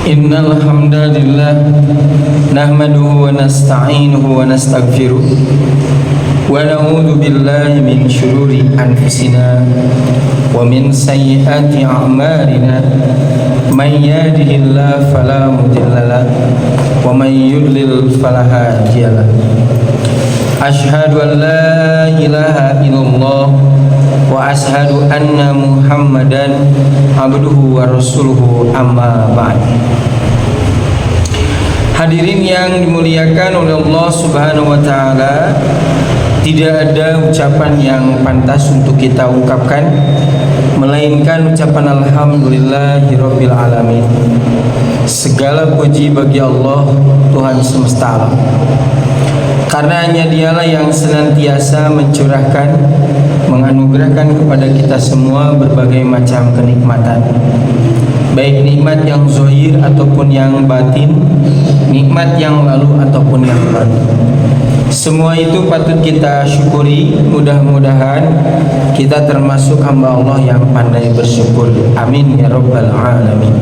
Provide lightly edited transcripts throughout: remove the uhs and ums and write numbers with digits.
Innal hamdalillah nahmaduhu wa nasta'inuhu wa nastaghfiruh wa na'udzu billahi min shururi anfusina wa min sayyiati a'malina may yahdihillahu fala mudilla lahu wa may yudlil fala hadiya lahu. Asyhadu an la ilaha illallah wa asyhadu anna Muhammadan abduhu wa rasuluhu, amma ba'd. Hadirin yang dimuliakan oleh Allah Subhanahu wa taala, tidak ada ucapan yang pantas untuk kita ungkapkan melainkan ucapan alhamdulillahirabbil alamin. Segala puji bagi Allah, Tuhan semesta alam. Karena hanya Dialah yang senantiasa mencurahkan, menganugerahkan kepada kita semua berbagai macam kenikmatan, baik nikmat yang zahir ataupun yang batin, nikmat yang lalu ataupun yang baru. Semua itu patut kita syukuri. Mudah-mudahan kita termasuk hamba Allah yang pandai bersyukur. Amin ya rabbal alamin.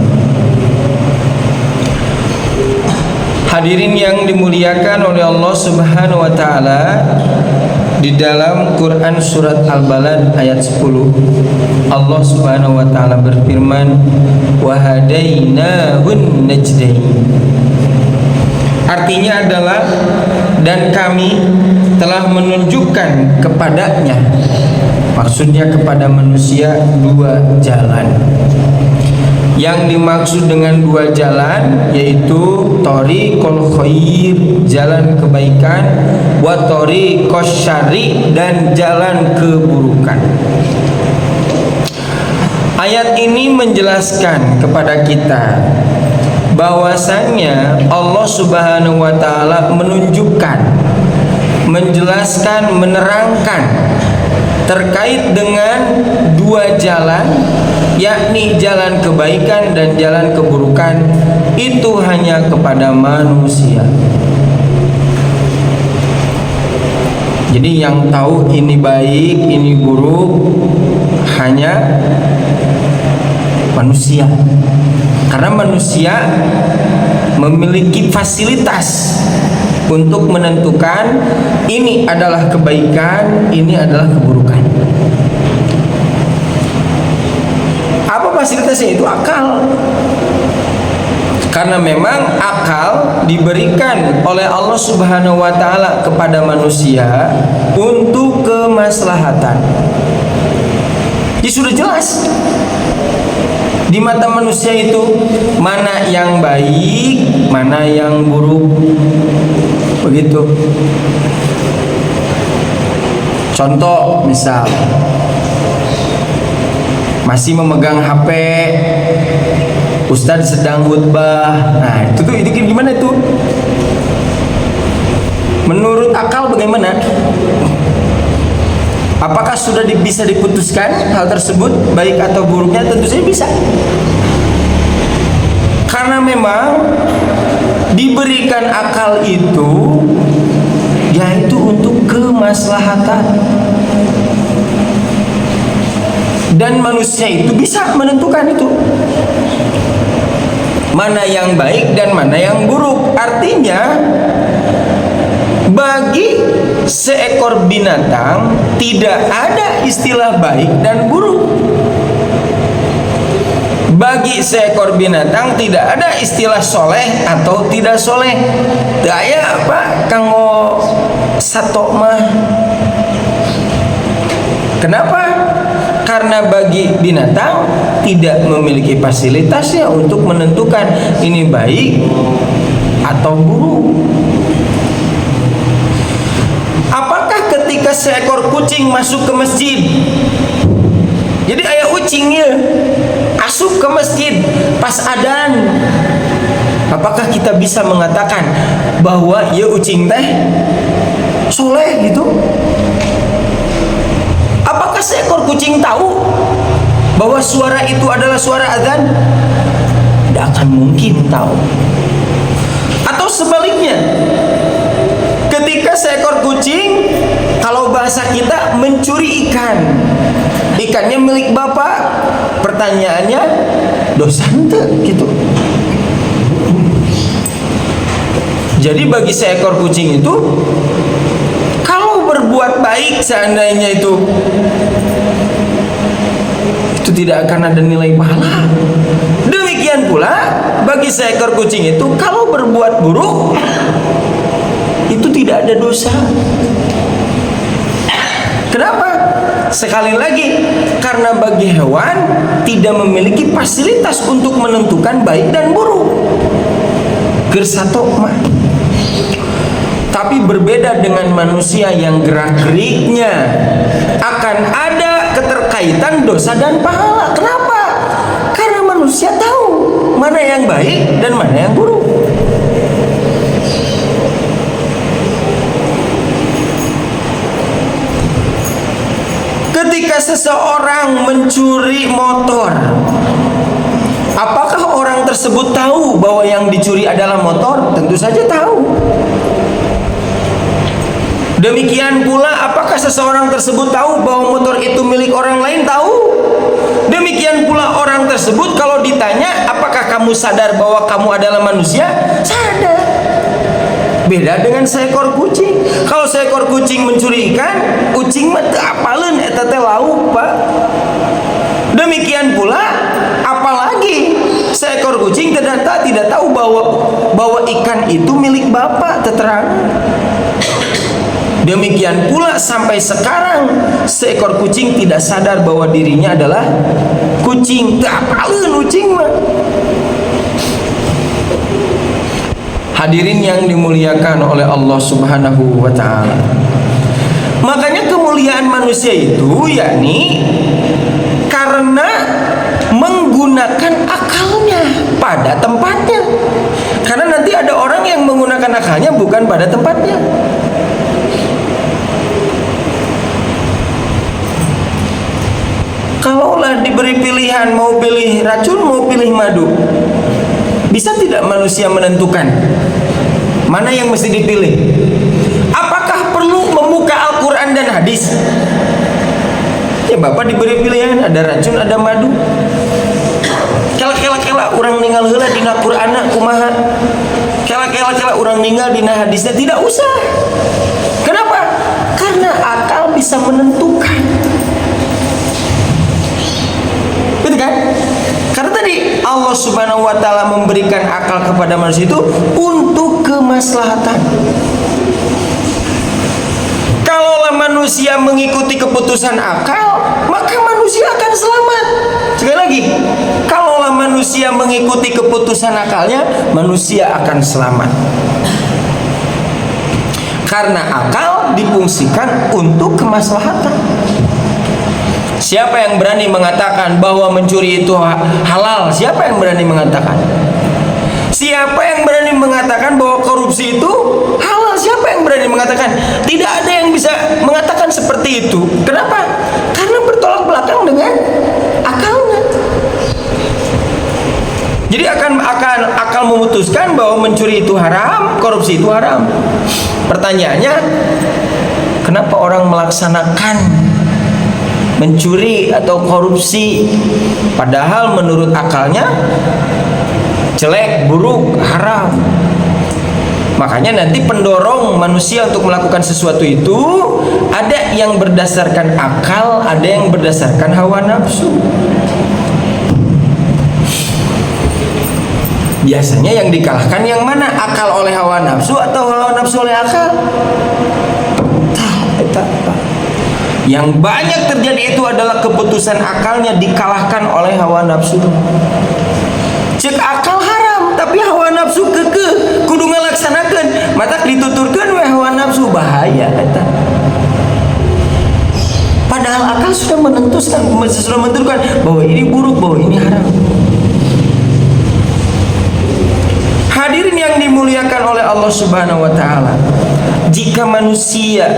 Hadirin yang dimuliakan oleh Allah Subhanahu wa taala, di dalam Quran surat Al-Balad ayat 10 Allah Subhanahu wa taala berfirman, wa hadainahun najdain. Artinya adalah, dan kami telah menunjukkan kepadanya, maksudnya kepada manusia, dua jalan. Yang dimaksud dengan dua jalan yaitu thoriqul khair, jalan kebaikan, wa thoriqus syarri, dan jalan keburukan. Ayat ini menjelaskan kepada kita bahwasannya Allah Subhanahu wa taala menunjukkan, menjelaskan, menerangkan terkait dengan dua jalan, yakni jalan kebaikan dan jalan keburukan, itu hanya kepada manusia. Jadi yang tahu ini baik, ini buruk hanya manusia. Karena manusia memiliki fasilitas untuk menentukan ini adalah kebaikan, ini adalah keburukan. Apa fasilitasnya? Itu akal. Karena memang akal diberikan oleh Allah Subhanahu wa taala kepada manusia untuk kemaslahatan. Ini sudah jelas. Di mata manusia itu mana yang baik, mana yang buruk. Begitu. Contoh misal, masih memegang HP, Ustadz sedang khutbah. Nah, itu gimana itu? Menurut akal bagaimana? Apakah sudah bisa diputuskan hal tersebut baik atau buruknya? Tentu saja bisa. Karena memang diberikan akal itu yaitu untuk kemaslahatan. Dan manusia itu bisa menentukan itu, mana yang baik dan mana yang buruk. Artinya bagi seekor binatang tidak ada istilah baik dan buruk. Bagi seekor binatang tidak ada istilah soleh atau tidak soleh. Daya apa kanggo sato mah. Kenapa? Karena bagi binatang tidak memiliki fasilitasnya untuk menentukan ini baik atau buruk. Apakah ketika seekor kucing masuk ke masjid, jadi ayah kucingnya asup ke masjid pas adzan, apakah kita bisa mengatakan bahwa ya kucing teh soleh gitu? Apakah seekor kucing tahu bahwa suara itu adalah suara adzan? Tidak akan mungkin tahu. Atau sebaliknya, ketika seekor kucing, kalau bahasa kita, mencuri ikan, ikannya milik bapak, pertanyaannya dosa ente gitu. Jadi bagi seekor kucing itu, kalau berbuat baik seandainya itu tidak akan ada nilai pahala. Demikian pula bagi seekor kucing itu, kalau berbuat buruk itu tidak ada dosa. Kenapa? Sekali lagi, karena bagi hewan tidak memiliki fasilitas untuk menentukan baik dan buruk. Gersato mah. Tapi berbeda dengan manusia yang gerak-geriknya akan ada keterkaitan dosa dan pahala. Kenapa? Karena manusia tahu mana yang baik dan mana yang buruk. Ketika seseorang mencuri motor, apakah orang tersebut tahu bahwa yang dicuri adalah motor? Tentu saja tahu. Demikian pula, apakah seseorang tersebut tahu bahwa motor itu milik orang lain? Tahu. Demikian pula orang tersebut kalau ditanya, apakah kamu sadar bahwa kamu adalah manusia? Sadar. Beda dengan seekor kucing. Kalau seekor kucing mencuri ikan, kucing mah teu apaleun eta teh lauk, Pak. Demikian pula, apalagi seekor kucing ternyata tidak tahu bahwa ikan itu milik bapak, terang. Demikian pula sampai sekarang seekor kucing tidak sadar bahwa dirinya adalah kucing. Teu apaleun kucing mah. Hadirin yang dimuliakan oleh Allah Subhanahu wa taala. Makanya kemuliaan manusia itu yakni karena menggunakan akalnya pada tempatnya. Karena nanti ada orang yang menggunakan akalnya bukan pada tempatnya. Kalaulah diberi pilihan mau pilih racun mau pilih madu, bisa tidak manusia menentukan mana yang mesti dipilih? Apakah perlu membuka Al-Quran dan hadis? Ya bapak diberi pilihan, ada racun ada madu. Kela orang ninggal heula dina Qur'ana kumaha? Kela orang ninggal dina hadisnya, tidak usah. Kenapa? Karena akal bisa menentukan. Betul kan? Karena tadi Allah Subhanahu wa taala memberikan akal kepada manusia itu untuk kemaslahatan. Kalaulah manusia mengikuti keputusan akal, maka manusia akan selamat. Sekali lagi, kalaulah manusia mengikuti keputusan akalnya, manusia akan selamat. Karena akal difungsikan untuk kemaslahatan. Siapa yang berani mengatakan bahwa mencuri itu halal? Siapa yang berani mengatakan? Siapa yang berani mengatakan bahwa korupsi itu halal? Siapa yang berani mengatakan? Tidak ada yang bisa mengatakan seperti itu. Kenapa? Karena bertolak belakang dengan akalnya. Jadi akal memutuskan bahwa mencuri itu haram, korupsi itu haram. Pertanyaannya, kenapa orang melaksanakan mencuri atau korupsi padahal menurut akalnya jelek, buruk, haram? Makanya nanti pendorong manusia untuk melakukan sesuatu itu ada yang berdasarkan akal, ada yang berdasarkan hawa nafsu. Biasanya yang dikalahkan yang mana? Akal oleh hawa nafsu atau hawa nafsu oleh akal? Yang banyak terjadi itu adalah keputusan akalnya dikalahkan oleh hawa nafsu. Cek akal haram, tapi hawa nafsu kekeh kudu ngalaksanakeun, matak dituturkeun we hawa nafsu, bahaya eta. Padahal akal sudah menentukan bahwa ini buruk, bahwa ini haram. Hadirin yang dimuliakan oleh Allah Subhanahu wa taala, jika manusia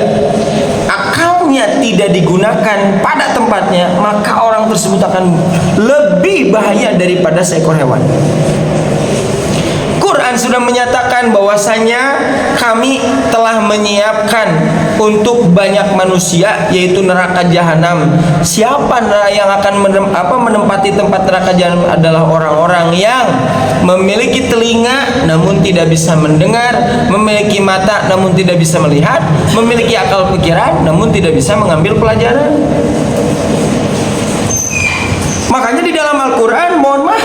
akalnya tidak digunakan pada tempatnya, maka orang tersebut akan lebih bahaya daripada seekor hewan. Al-Quran sudah menyatakan bahwasanya kami telah menyiapkan untuk banyak manusia yaitu neraka jahanam. Siapa yang akan menempati tempat neraka jahanam adalah orang-orang yang memiliki telinga namun tidak bisa mendengar, memiliki mata namun tidak bisa melihat, memiliki akal pikiran namun tidak bisa mengambil pelajaran. Makanya di dalam Al-Quran, mohon maaf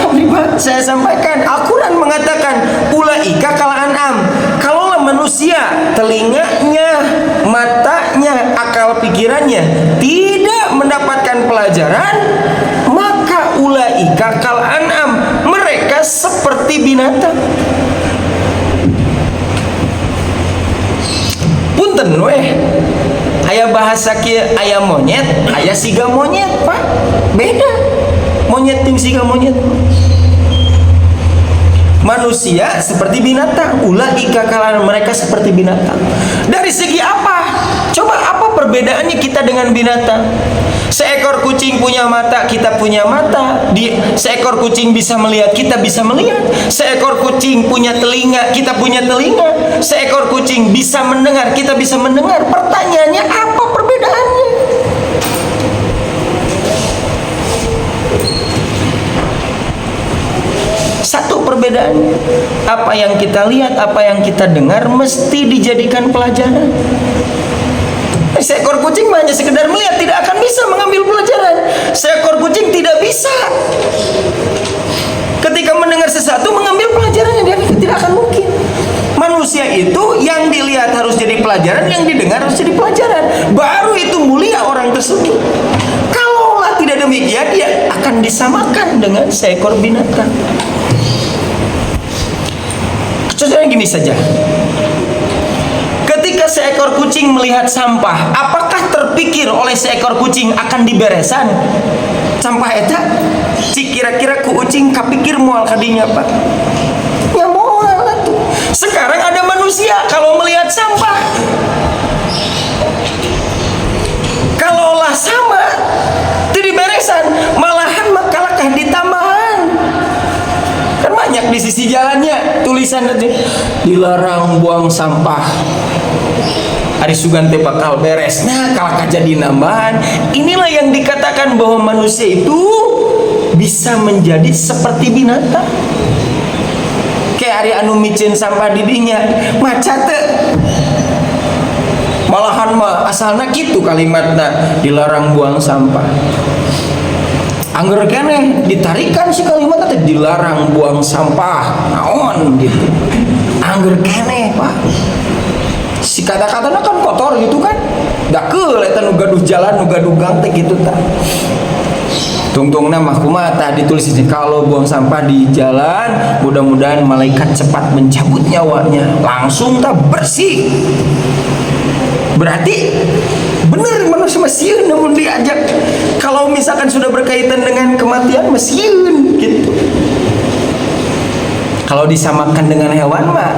saya sampaikan, Al-Quran mengatakan ulaika kal an'am. Kalaulah manusia telinganya, matanya, akal pikirannya tidak mendapatkan pelajaran, maka ulaika kal an'am, mereka seperti binatang. Punten weh, aya bahasa kieu aya monyet, aya siga monyet, Pak. Beda. Monyet jeung siga monyet. Manusia seperti binatang, ulaika kalan, mereka seperti binatang. Dari segi apa? Coba apa perbedaannya kita dengan binatang? Seekor kucing punya mata, kita punya mata. Seekor kucing bisa melihat, kita bisa melihat. Seekor kucing punya telinga, kita punya telinga. Seekor kucing bisa mendengar, kita bisa mendengar. Pertanyaannya apa perbedaannya? Satu perbedaannya, apa yang kita lihat, apa yang kita dengar mesti dijadikan pelajaran. Seekor kucing hanya sekedar melihat, tidak akan bisa mengambil pelajaran. Seekor kucing tidak bisa ketika mendengar sesuatu mengambil pelajarannya, dia tidak akan mungkin. Manusia itu yang dilihat harus jadi pelajaran, yang didengar harus jadi pelajaran. Baru itu mulia orang tersebut. Kalaulah tidak demikian, dia akan disamakan dengan seekor binatang. Contohnya gini saja. Ketika seekor kucing melihat sampah, apakah terpikir oleh seekor kucing akan diberesan sampah eta? Cik kira-kira ku ucing kapikir moal kadinya, Pak? Ya moal atuh. Sekarang ada manusia kalau melihat sampah, kalaulah sama itu diberesan, malahan makalakah ditambahan. Kan banyak di sisi jalannya tulisan nanti dilarang buang sampah. Ari sugan teh bakal beres. Nah, kalau jadi nambahan, inilah yang dikatakan bahwa manusia itu bisa menjadi seperti binatang. Kayak ari anu micin sampah di dinya, maca teu. Malahan mah asalna kitu kalimatna, dilarang buang sampah. Angger keneh ditarikan si kalimat teh dilarang buang sampah. Naon gitu. Angger keneh, Pak. Si kata-katanya kan kotor gitu kan. Da keul eta nu gaduh jalan, nu gaduh gang teh gitu tah. Tungtungna mah kumaha tah ditulis di kalau buang sampah di jalan, mudah-mudahan malaikat cepat mencabut nyawanya. Langsung tah bersih. Berarti benar manusia masieun namun diajak. Kalau misalkan sudah berkaitan dengan kematian masieun gitu. Kalau disamakan dengan hewan mah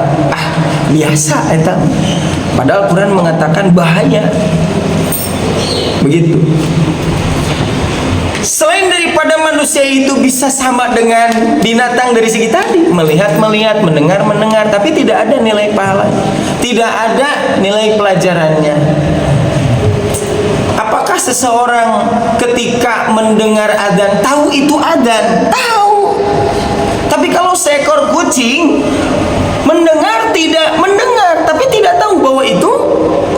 biasa eta. Padahal Quran mengatakan bahaya. Begitu. Selain daripada manusia itu bisa sama dengan binatang dari segi tadi, melihat, mendengar, tapi tidak ada nilai pahala, tidak ada nilai pelajarannya. Apakah seseorang ketika mendengar adzan tahu itu adzan? Tahu. Tapi kalau seekor kucing mendengar, tidak mendengar, tapi tidak tahu bahwa itu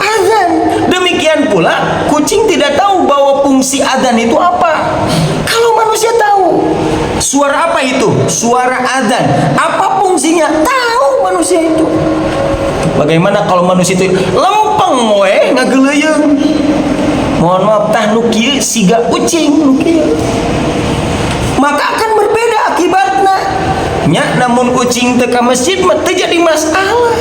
adzan. Demikian pula kucing tidak tahu bahwa fungsi adzan itu apa. Kalau manusia tahu suara apa itu, suara adzan, apa fungsinya, tahu manusia itu. Bagaimana kalau manusia itu lempeng we ngageleyeung? Mohon maaf tah nu kieu siga ucing nu kieu. Maka akan berbeda akibatnya. Nya namun kucing teu ka masjid mah teu jadi masalah.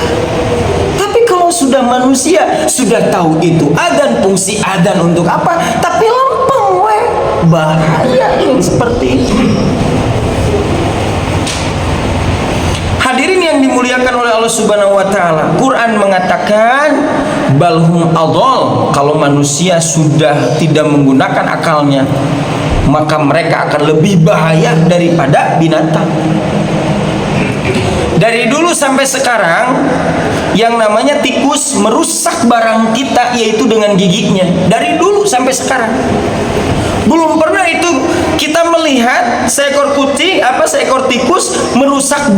Tapi kalau sudah manusia sudah tahu itu adzan, fungsi adzan untuk apa, tapi lempeng we, bahaya yang seperti itu. Hadirin yang dimuliakan oleh Allah Subhanahu wa taala, Quran mengatakan balhum adall, kalau manusia sudah tidak menggunakan akalnya, maka mereka akan lebih bahaya daripada binatang. Dari dulu sampai sekarang yang namanya tikus merusak barang kita, yaitu dengan giginya. Dari dulu sampai sekarang belum pernah itu kita melihat seekor kucing seekor tikus merusak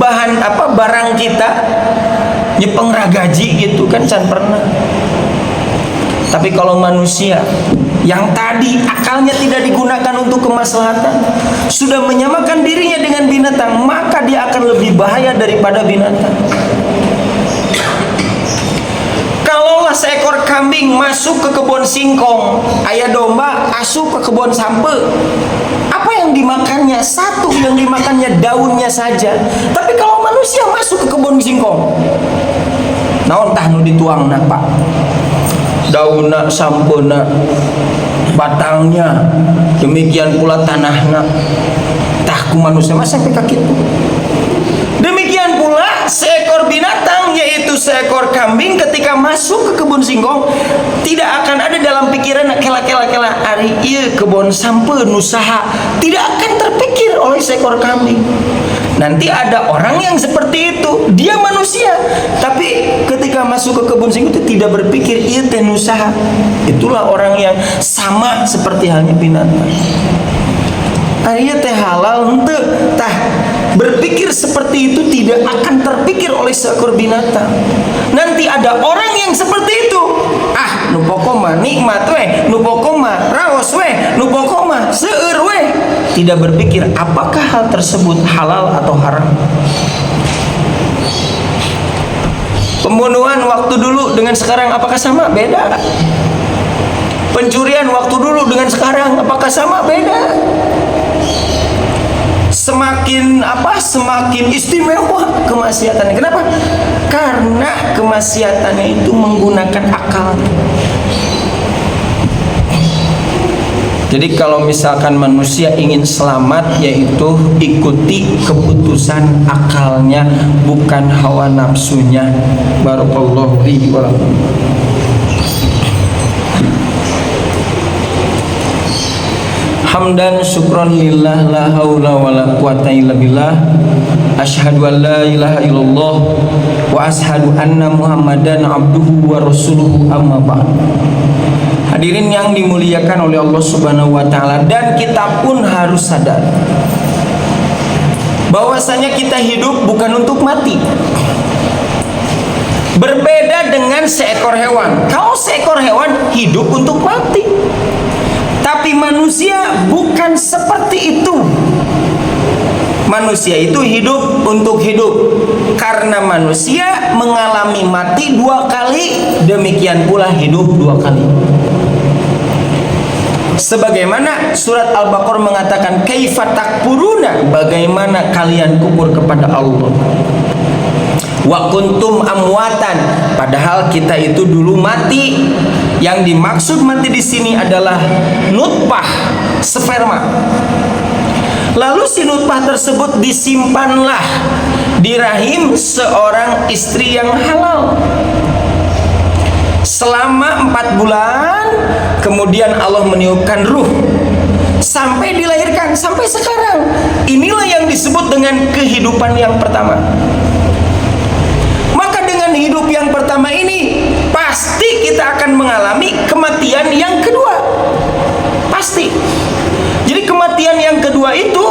barang kita, nyepeng ragaji gitu kan, can pernah. Tapi kalau manusia yang tadi akalnya tidak digunakan untuk kemaslahatan, sudah menyamakan dirinya dengan binatang, maka dia akan lebih bahaya daripada binatang. Kalaulah seekor kambing masuk ke kebun singkong, ayah domba asup ke kebun sampe, apa yang dimakannya? Satu yang dimakannya daunnya saja. Tapi kalau manusia masuk ke kebun singkong, naon tah nu dituang pak? Daunna, sampena, batangnya, demikian pula tanahnya. Tahku manusia mah sampai kaki itu. Demikian pula seekor binatang, yaitu seekor kambing, ketika masuk ke kebun singkong, tidak akan ada dalam pikiran kela ari ieu kebun sampe nusaha, tidak akan terpikir oleh seekor kambing. Nanti ada orang yang seperti itu, dia manusia, tapi ketika masuk ke kebun singkong itu tidak berpikir ieu teh nusaha. Itulah orang yang sama seperti halnya binatang. Artinya teh halal henteu tah berpikir seperti itu tidak akan terpikir oleh seekor binatang. Nanti ada orang yang seperti itu, nu pokokna nikmat we, nu pokokna raos we, nu pokokna seueur we, tidak berpikir apakah hal tersebut halal atau haram. Pembunuhan waktu dulu dengan sekarang apakah sama? Beda. Pencurian waktu dulu dengan sekarang apakah sama? Beda. Semakin istimewa kemaksiatannya. Kenapa? Karena kemaksiatannya itu menggunakan akal. Jadi kalau misalkan manusia ingin selamat, yaitu ikuti keputusan akalnya, bukan hawa nafsunya. Barakallahu fiikum. Hamdan syukran lillah, la haula wa la quwata illa billah. Asyhadu an la ilaha illallah wa asyhadu anna Muhammadan abduhu wa rasuluhu, amma ba'd. Hadirin yang dimuliakan oleh Allah Subhanahu wa taala, dan kita pun harus sadar bahwasanya kita hidup bukan untuk mati. Berbeda dengan seekor hewan. Kalau seekor hewan hidup untuk mati, tapi manusia bukan seperti itu. Manusia itu hidup untuk hidup, karena manusia mengalami mati 2 kali, demikian pula hidup 2 kali. Sebagaimana surat Al-Baqarah mengatakan, kaifa takfuruna, bagaimana kalian kufur kepada Allah. Wa kuntum amwatan, padahal kita itu dulu mati. Yang dimaksud mati di sini adalah nutfah, sperma. Lalu si nutfah tersebut disimpanlah di rahim seorang istri yang halal selama 4 bulan. Kemudian Allah meniupkan ruh sampai dilahirkan sampai sekarang. Inilah yang disebut dengan kehidupan yang pertama. Hidup yang pertama ini pasti kita akan mengalami kematian yang kedua, pasti. Jadi kematian yang kedua itu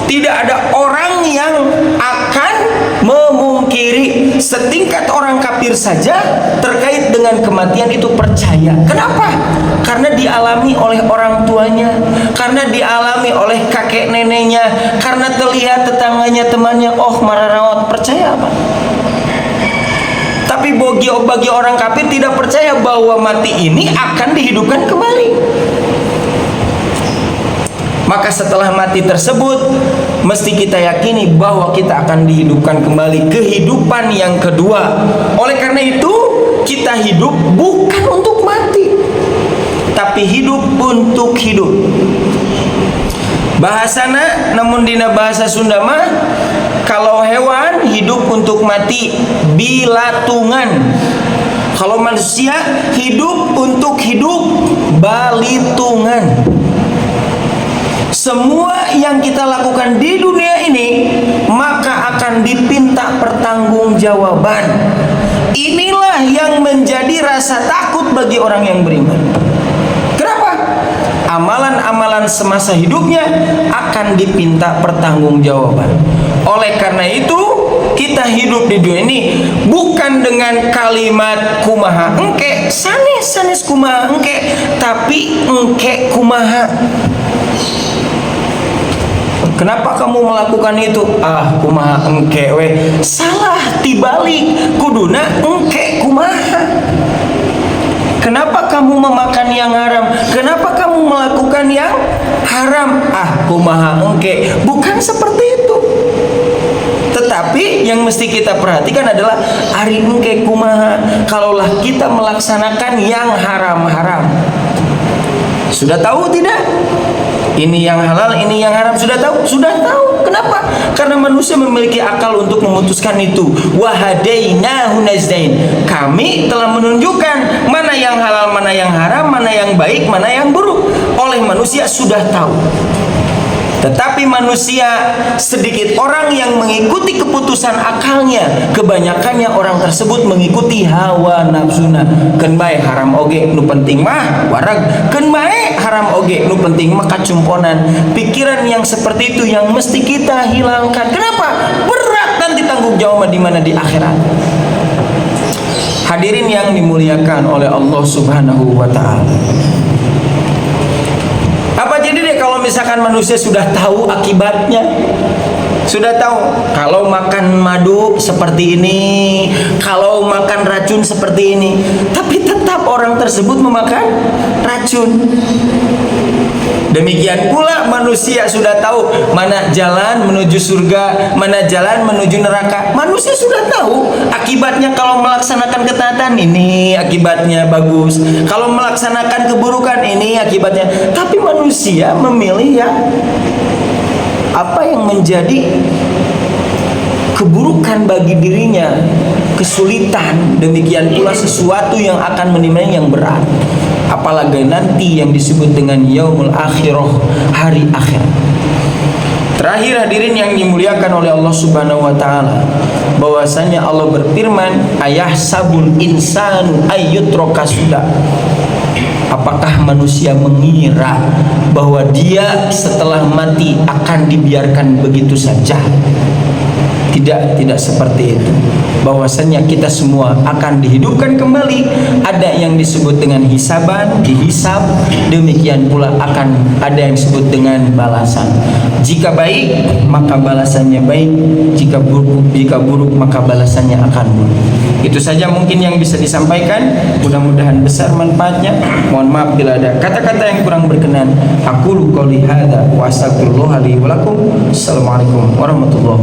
tidak ada orang yang akan memungkiri. Setingkat orang kafir saja terkait dengan kematian itu percaya. Kenapa? Karena dialami oleh orang tuanya, karena dialami oleh kakek neneknya, karena terlihat tetangganya, temannya, oh mararawat, percaya apa? Tapi bagi orang kafir tidak percaya bahwa mati ini akan dihidupkan kembali. Maka setelah mati tersebut, mesti kita yakini bahwa kita akan dihidupkan kembali, kehidupan yang kedua. Oleh karena itu, kita hidup bukan untuk mati, tapi hidup untuk hidup. Bahasana, namun dina bahasa Sunda mah, kalau hewan hidup untuk mati, bilatungan. Kalau manusia hidup untuk hidup, balitungan. Semua yang kita lakukan di dunia ini maka akan dipindah pertanggungjawaban. Inilah yang menjadi rasa takut bagi orang yang beriman. Kenapa? Amalan-amalan semasa hidupnya akan dipinta pertanggungjawaban. Oleh karena itu, kita hidup di dunia ini bukan dengan kalimat kumaha engke, sanes kumaha engke, tapi engke kumaha. Kenapa kamu melakukan itu? Kumaha engke we. Salah, tibalik, kuduna engke kumaha. Kenapa kamu memakan yang haram? Kenapa kamu melakukan yang haram? Kumaha engke. Bukan seperti itu. Tetapi yang mesti kita perhatikan adalah ari engke kumaha. Kalaulah kita melaksanakan yang haram-haram. Sudah tahu tidak? Ini yang halal, ini yang haram. Sudah tahu? Sudah tahu. Kenapa? Karena manusia memiliki akal untuk memutuskan itu. Wahadainahu najdain. Kami telah menunjukkan mana yang halal, mana yang haram, mana yang baik, mana yang buruk. Oleh manusia sudah tahu. Tetapi manusia, sedikit orang yang mengikuti keputusan akalnya. Kebanyakannya orang tersebut mengikuti hawa nafsuna. Keun bae haram oge, nu penting mah warag. Keun bae haram oge, nu penting mah kacumponan. Pikiran yang seperti itu yang mesti kita hilangkan. Kenapa? Berat nanti tanggung jawab di mana di akhirat. Hadirin yang dimuliakan oleh Allah Subhanahu wa taala. Apa jadi deh kalau misalkan manusia sudah tahu akibatnya? Sudah tahu kalau makan madu seperti ini, kalau makan racun seperti ini, tapi tetap orang tersebut memakan racun. Demikian pula manusia sudah tahu mana jalan menuju surga, mana jalan menuju neraka. Manusia sudah tahu akibatnya kalau melaksanakan ketaatan ini akibatnya bagus, kalau melaksanakan keburukan ini akibatnya. Tapi manusia memilih apa yang menjadi keburukan bagi dirinya, kesulitan. Demikian pula sesuatu yang akan menimpa yang berat. Apalagi nanti yang disebut dengan yaumul akhirah, hari akhir. Terakhir hadirin yang dimuliakan oleh Allah Subhanahu wa taala, bahwasanya Allah berfirman, ayahsabul insanu ayyutraka suda. Apakah manusia mengira bahwa dia setelah mati akan dibiarkan begitu saja? Tidak seperti itu. Bahwasanya kita semua akan dihidupkan kembali. Ada yang disebut dengan hisaban, dihisab. Demikian pula akan ada yang disebut dengan balasan. Jika baik, maka balasannya baik. Jika buruk, maka balasannya akan buruk. Itu saja mungkin yang bisa disampaikan. Mudah-mudahan besar manfaatnya. Mohon maaf bila ada kata-kata yang kurang berkenan. Aqulu qouli hadza wa astaghfirullah li wa lakum. Assalamualaikum warahmatullahi wabarakatuh.